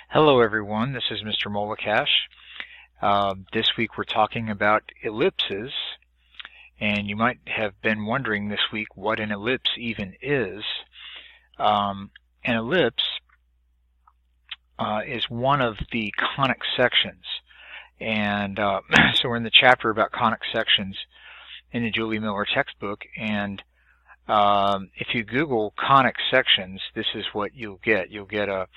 Hello everyone, this is Mr. Molikash. This week we're talking about ellipses, and you might have been wondering this week what an ellipse even is. An ellipse is one of the conic sections, and so we're in the chapter about conic sections in the Julie Miller textbook, and if you Google conic sections, this is what you'll get. You'll get a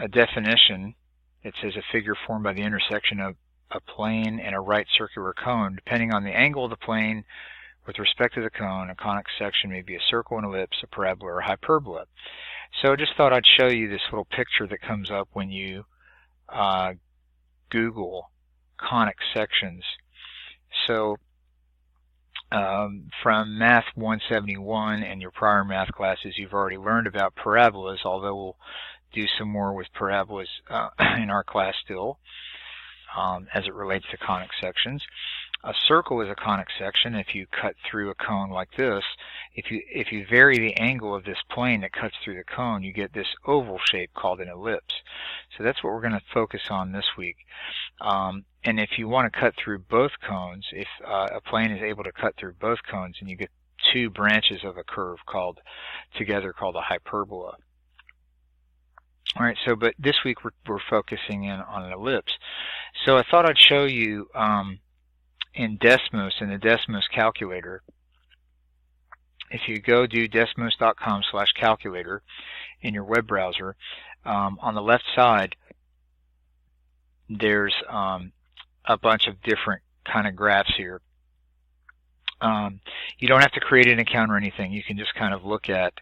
definition. It says a figure formed by the intersection of a plane and a right circular cone. Depending on the angle of the plane with respect to the cone, a conic section may be a circle, an ellipse, a parabola, or a hyperbola. So I just thought I'd show you this little picture that comes up when you Google conic sections. So from Math 171 and your prior math classes, you've already learned about parabolas, although we'll do some more with parabolas in our class still, as it relates to conic sections. A circle is a conic section. If you cut through a cone like this, if you vary the angle of this plane that cuts through the cone, you get this oval shape called an ellipse. So that's what we're going to focus on this week. And if you want to cut through both cones, if a plane is able to cut through both cones, and you get two branches of a curve together called a hyperbola. All right, but this week we're focusing in on an ellipse. So I thought I'd show you in Desmos, in the Desmos calculator. If you go to desmos.com/calculator in your web browser, on the left side there's a bunch of different kind of graphs here. You don't have to create an account or anything. You can just kind of look at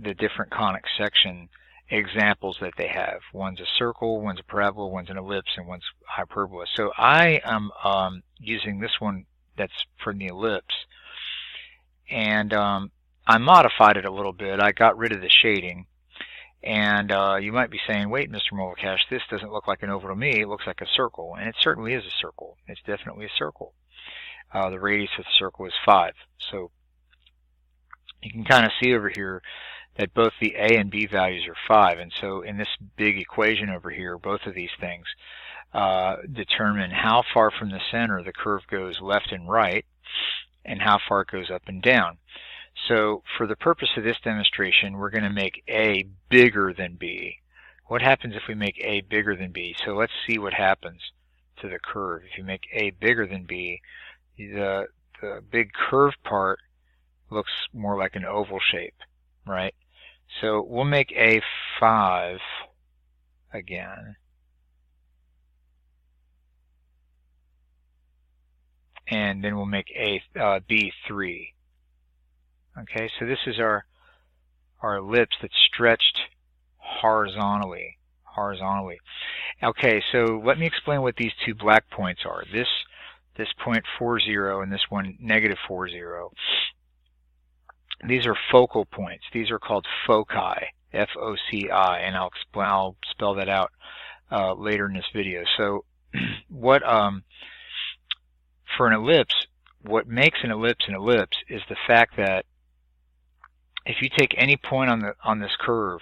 the different conic section examples that they have. One's a circle, one's a parabola, one's an ellipse, and one's hyperbola. So I am using this one that's for the ellipse, and I modified it a little bit. I got rid of the shading, and you might be saying, wait, Mr. Molikash, this doesn't look like an oval to me. It looks like a circle, and it certainly is a circle. It's definitely a circle. The radius of the circle is 5. So you can kind of see over here that both the A and B values are 5, and so in this big equation over here, both of these things determine how far from the center the curve goes left and right, and how far it goes up and down. So for the purpose of this demonstration, we're going to make A bigger than B. What happens if we make A bigger than B? So let's see what happens to the curve. If you make A bigger than B, the big curved part looks more like an oval shape, right? So we'll make A 5 again. And then we'll make B 3. Okay, so this is our ellipse that's stretched horizontally. Okay, so let me explain what these two black points are. This point 40 and this one negative 40. These are focal points. These are called foci, F-O-C-I, and I'll spell that out later in this video. So what for an ellipse, what makes an ellipse is the fact that if you take any point on this curve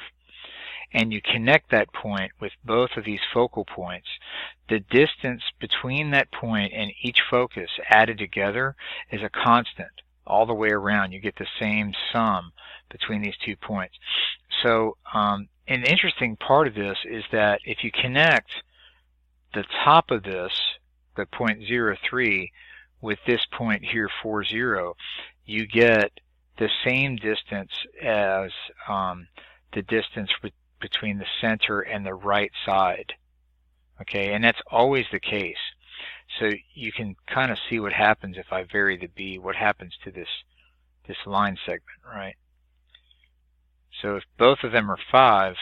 and you connect that point with both of these focal points, the distance between that point and each focus added together is a constant. All the way around, you get the same sum between these 2 points. So an interesting part of this is that if you connect the top of this, the point 0,3, with this point here 40, you get the same distance as the distance between the center and the right side. Okay, and that's always the case. So you can kind of see what happens if I vary the B, what happens to this line segment, right? So if both of them are 5,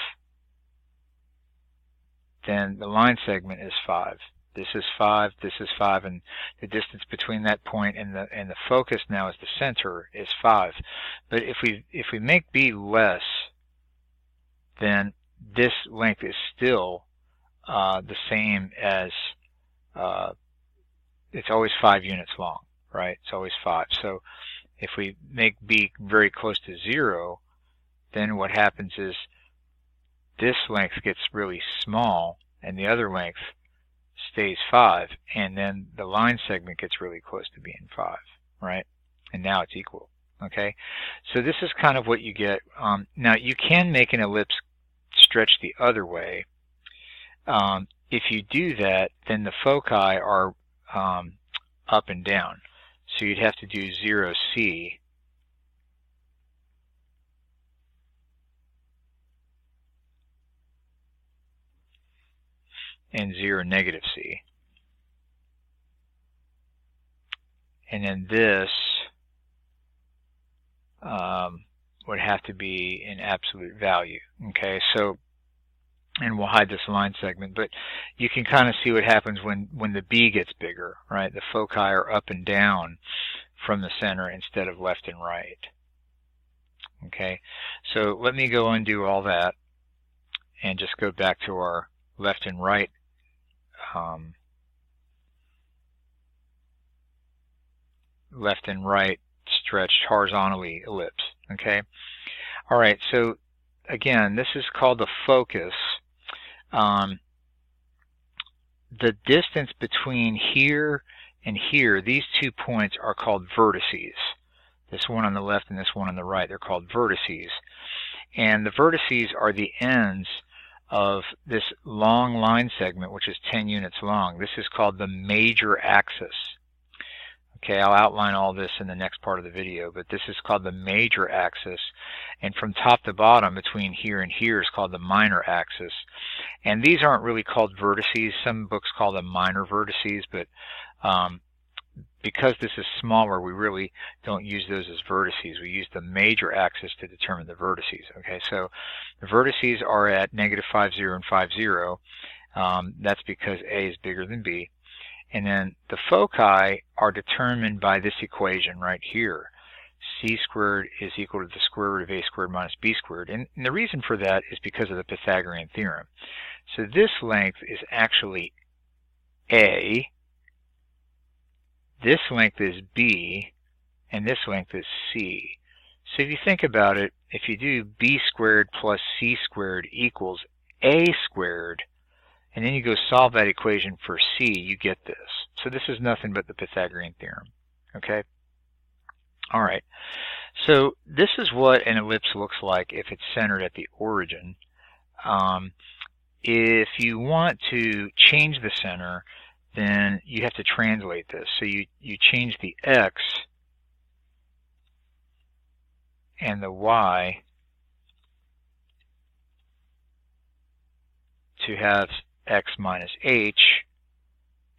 then the line segment is 5. This is 5, this is 5, and the distance between that point and the focus now as the center is 5. But if we make B less, then this length is still the same as it's always 5 units long, right? It's always 5. So if we make B very close to 0, then what happens is this length gets really small and the other length stays 5, and then the line segment gets really close to being 5, right? And now it's equal. Okay, so this is kind of what you get. Now you can make an ellipse stretch the other way. If you do that, then the foci are up and down. So you'd have to do 0C and 0 negative C. And then this would have to be an absolute value. Okay, so, and we'll hide this line segment, but you can kind of see what happens when the B gets bigger, right? The foci are up and down from the center instead of left and right. Okay, so let me go undo all that and just go back to our left and right stretched horizontally ellipse. Okay, all right, so again, this is called the focus. The distance between here and here, these 2 points are called vertices. This one on the left and this one on the right, they're called vertices. And the vertices are the ends of this long line segment, which is 10 units long. This is called the major axis. Okay, I'll outline all this in the next part of the video, but this is called the major axis, and from top to bottom between here and here is called the minor axis. And these aren't really called vertices. Some books call them minor vertices, but because this is smaller, we really don't use those as vertices. We use the major axis to determine the vertices. Okay, so the vertices are at -5, 0, and 5, 0. That's because A is bigger than B. And then the foci are determined by this equation right here. C squared is equal to the square root of A squared minus B squared. And the reason for that is because of the Pythagorean theorem. So this length is actually A, this length is B, and this length is C. So if you think about it, if you do B squared plus C squared equals A squared, and then you go solve that equation for C, you get this. So this is nothing but the Pythagorean theorem. Okay? All right. So this is what an ellipse looks like if it's centered at the origin. If you want to change the center, then you have to translate this. So you change the X and the Y to have X minus H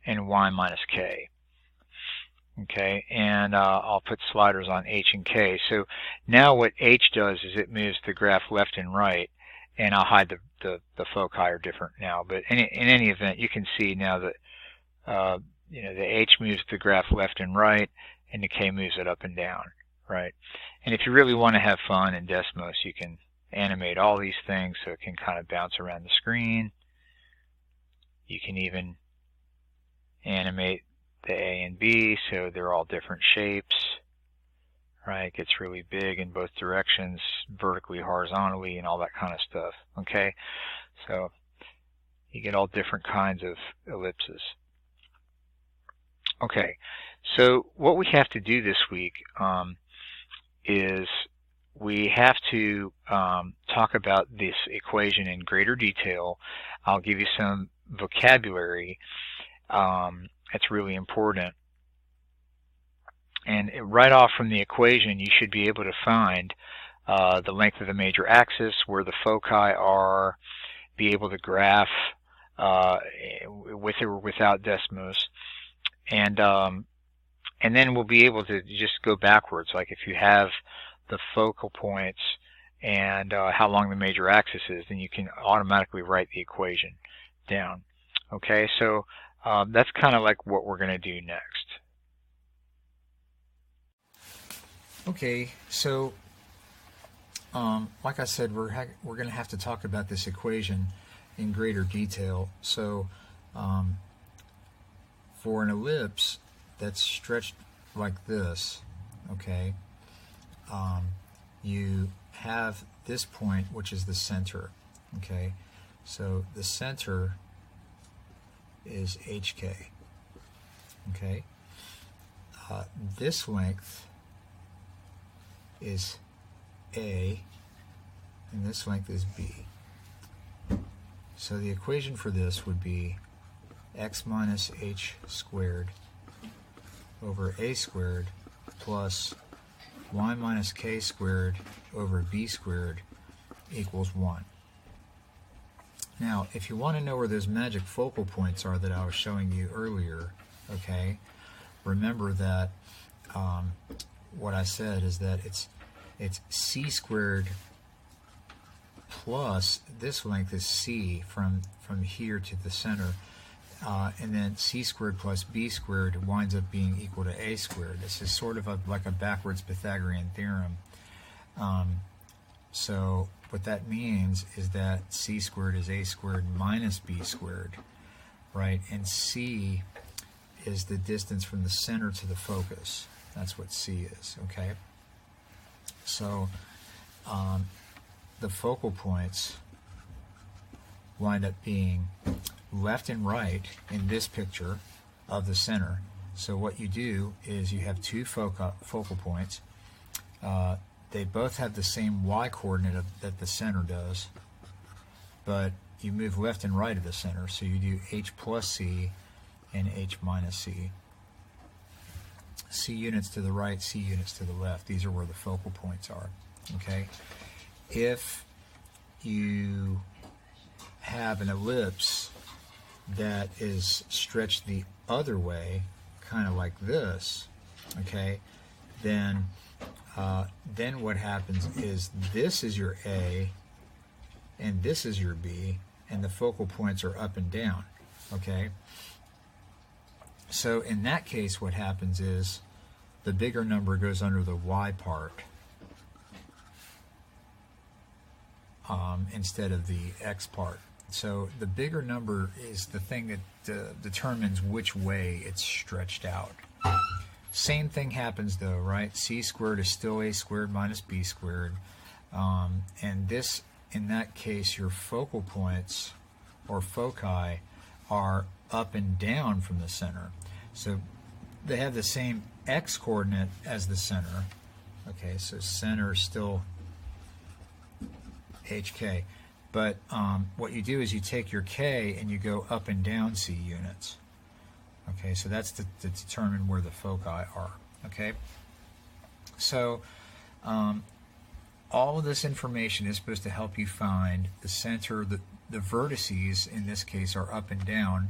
and Y minus K. Okay, and I'll put sliders on H and K. So now what H does is it moves the graph left and right, and I'll hide the foci are different now. But in any event, you can see now that the H moves the graph left and right, and the K moves it up and down, right? And if you really want to have fun in Desmos, you can animate all these things so it can kind of bounce around the screen. You can even animate the A and B so they're all different shapes, right? It gets really big in both directions, vertically, horizontally, and all that kind of stuff. Okay, so you get all different kinds of ellipses. Okay, so what we have to do this week is we have to talk about this equation in greater detail. I'll give you some vocabulary that's really important. And right off from the equation, you should be able to find the length of the major axis, where the foci are, be able to graph with or without Desmos, and then we'll be able to just go backwards. Like if you have the focal points and how long the major axis is, then you can automatically write the equation down. Okay, so that's kind of like what we're going to do next. Okay, so like I said, we're going to have to talk about this equation in greater detail. So for an ellipse that's stretched like this, okay, you have this point, which is the center. Okay, so the center is HK. Okay, this length is A, and this length is B. So the equation for this would be x minus h squared over a squared plus y minus k squared over b squared equals 1. Now, if you want to know where those magic focal points are that I was showing you earlier, okay, remember that what I said is that it's c squared plus this length is c from here to the center, and then c squared plus b squared winds up being equal to a squared. This is sort of like a backwards Pythagorean theorem. So what that means is that c squared is a squared minus b squared, right? And c is the distance from the center to the focus. That's what c is, okay? So the focal points wind up being left and right in this picture of the center. So what you do is you have two focal points. They both have the same y-coordinate that the center does, but you move left and right of the center. So you do h plus c and h minus c. C units to the right, C units to the left. These are where the focal points are. Okay? If you have an ellipse that is stretched the other way, kind of like this, okay, then what happens is this is your A and this is your B, and the focal points are up and down, okay? So in that case, what happens is the bigger number goes under the Y part instead of the X part. So the bigger number is the thing that determines which way it's stretched out. Same thing happens though, right? C squared is still a squared minus b squared. And this, in that case, your focal points or foci are up and down from the center. So they have the same x coordinate as the center. Okay, so center is still HK. But what you do is you take your K and you go up and down C units. Okay, so that's to determine where the foci are. Okay, so all of this information is supposed to help you find the center. The vertices in this case are up and down,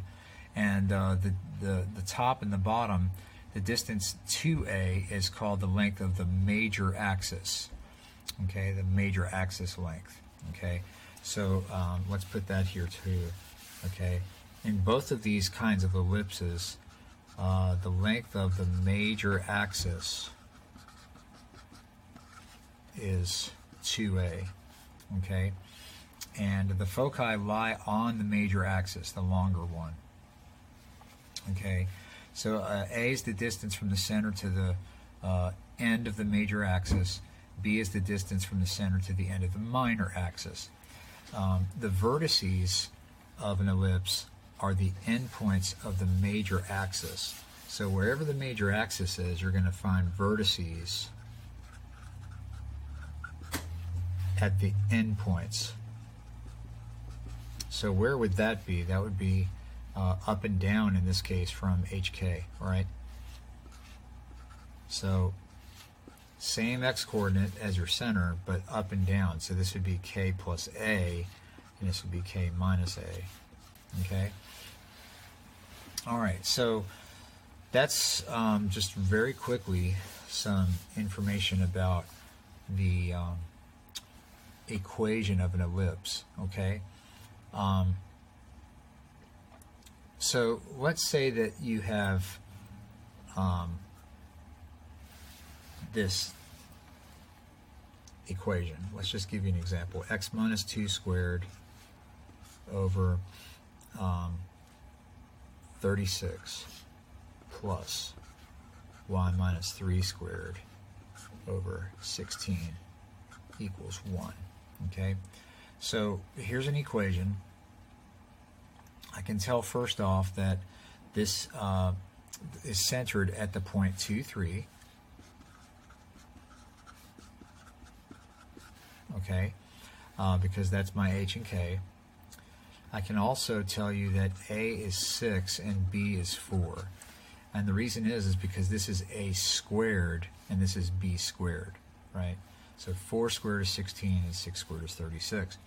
and the top and the bottom, the distance to A is called the length of the major axis. Okay, the major axis length. Okay, so let's put that here too. Okay, in both of these kinds of ellipses, the length of the major axis is 2A. Okay, and the foci lie on the major axis, the longer one. Okay, so A is the distance from the center to the end of the major axis. B is the distance from the center to the end of the minor axis. The vertices of an ellipse are the endpoints of the major axis. So wherever the major axis is, you're going to find vertices at the endpoints. So where would that be? That would be up and down in this case from HK, right? So same x-coordinate as your center, but up and down. So this would be K plus A, and this would be K minus A. Okay? All right, so that's just very quickly some information about the equation of an ellipse. Okay? So let's say that you have this equation. Let's just give you an example. X minus 2 squared over 36 plus y minus 3 squared over 16 equals 1. Okay, so here's an equation. I can tell first off that this is centered at the point 2, 3. Okay, because that's my h and k. I can also tell you that a is 6 and b is 4. And the reason is because this is a squared and this is b squared, right? So 4 squared is 16 and 6 squared is 36.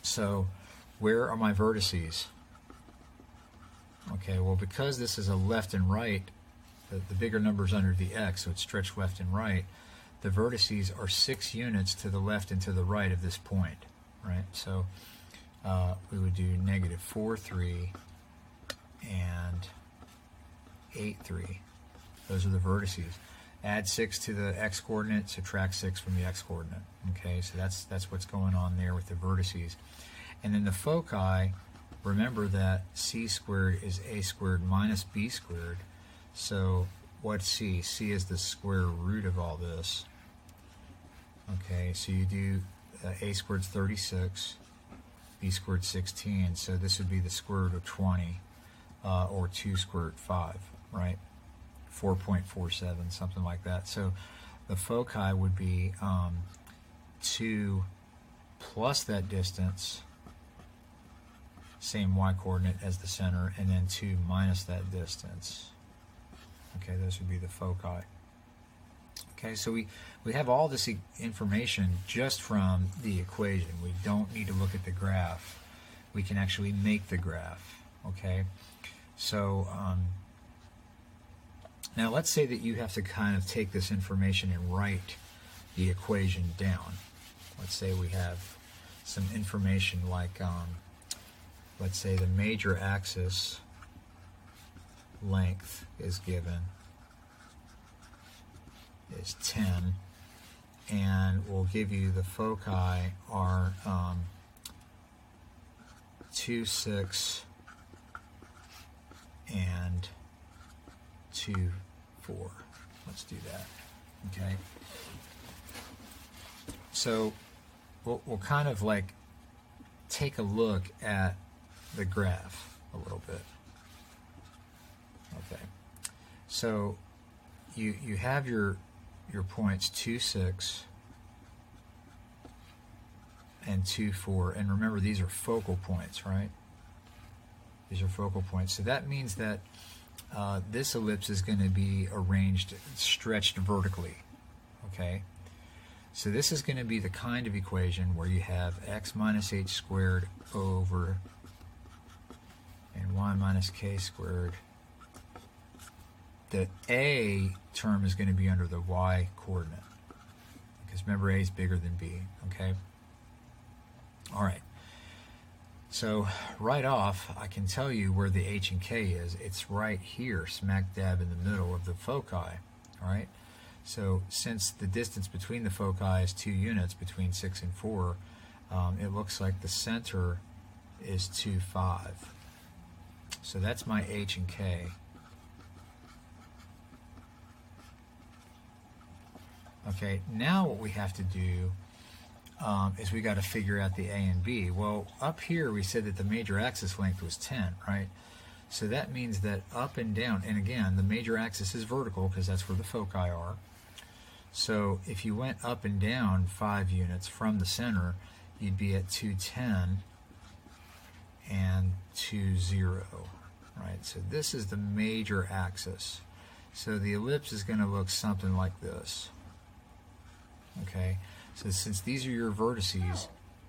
So where are my vertices? Okay, well, because this is a left and right, the bigger number's under the x, so it's stretched left and right, the vertices are 6 units to the left and to the right of this point, right? So we would do negative 4, 3, and 8, 3. Those are the vertices. Add 6 to the x-coordinate, subtract 6 from the x-coordinate. Okay, so that's what's going on there with the vertices. And then the foci, remember that c squared is a squared minus b squared. So what's c? C is the square root of all this. Okay, so you do a squared is 36, b squared 16, so this would be the square root of 20, or 2 squared root 5, right? 4.47, something like that. So the foci would be 2 plus that distance, same y-coordinate as the center, and then 2 minus that distance. Okay, those would be the foci. Okay, so we have all this information just from the equation. We don't need to look at the graph. We can actually make the graph. Okay, so now let's say that you have to kind of take this information and write the equation down. Let's say we have some information like, let's say the major axis length is given is 10, and we'll give you the foci are 2, 6, and 2, 4. Let's do that. Okay. So we'll kind of like take a look at the graph a little bit. Okay. So you have your points 2, 6 and 2, 4, and remember these are focal points, right? These are focal points. So that means that this ellipse is going to be arranged, stretched vertically. Okay? So this is going to be the kind of equation where you have x minus h squared over and y minus k squared. The a term is going to be under the y coordinate, because remember a is bigger than b. Okay? All right. So right off, I can tell you where the h and k is. It's right here, smack dab in the middle of the foci. All right? So since the distance between the foci is 2 units, between 6 and 4, it looks like the center is 2, 5. So that's my h and k. Okay, now what we have to do is we got to figure out the a and b. Well, up here we said that the major axis length was 10, right? So that means that up and down, and again, the major axis is vertical because that's where the foci are. So if you went up and down 5 units from the center, you'd be at 210 and 20, right? So this is the major axis. So the ellipse is going to look something like this. Okay, so since these are your vertices,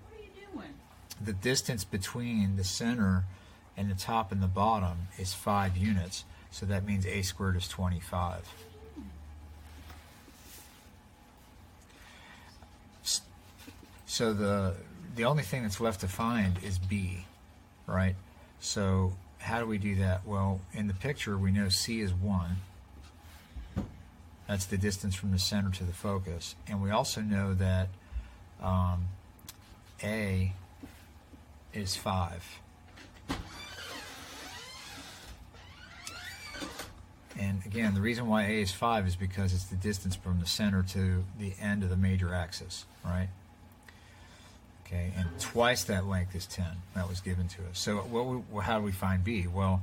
what are you doing? The distance between the center and the top and the bottom is 5 units, so that means a squared is 25. So the only thing that's left to find is b, right? So how do we do that? Well, in the picture we know c is 1. That's the distance from the center to the focus. And we also know that A is 5. And again, the reason why A is 5 is because it's the distance from the center to the end of the major axis, right? Okay, and twice that length is 10. That was given to us. So how do we find B? Well,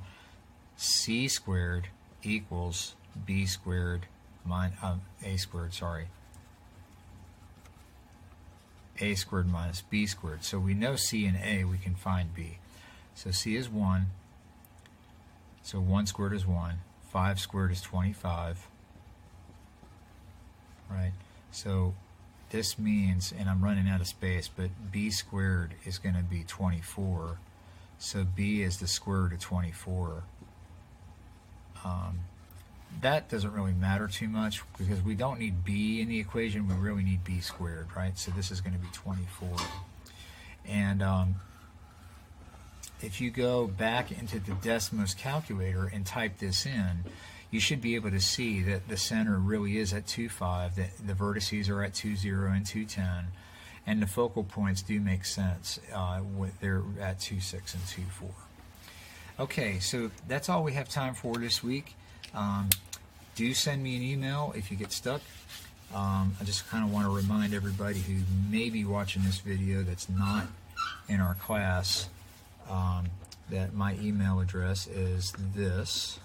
C squared equals B squared minus A squared, sorry. A squared minus B squared. So we know C and A, we can find B. So C is 1. So 1 squared is 1. 5 squared is 25. Right? So this means, and I'm running out of space, but B squared is going to be 24. So B is the square root of 24. That doesn't really matter too much because we don't need B in the equation. We really need B squared, right? So this is going to be 24. And if you go back into the Desmos calculator and type this in, you should be able to see that the center really is at 2,5, that the vertices are at 2,0 and 2,10, and the focal points do make sense. They're at 2,6 and 2,4. Okay, so that's all we have time for this week. Do send me an email if you get stuck. I just kind of want to remind everybody who may be watching this video that's not in our class that my email address is this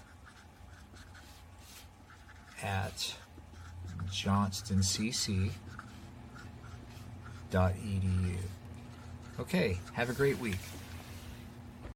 at johnstoncc.edu. Okay, have a great week.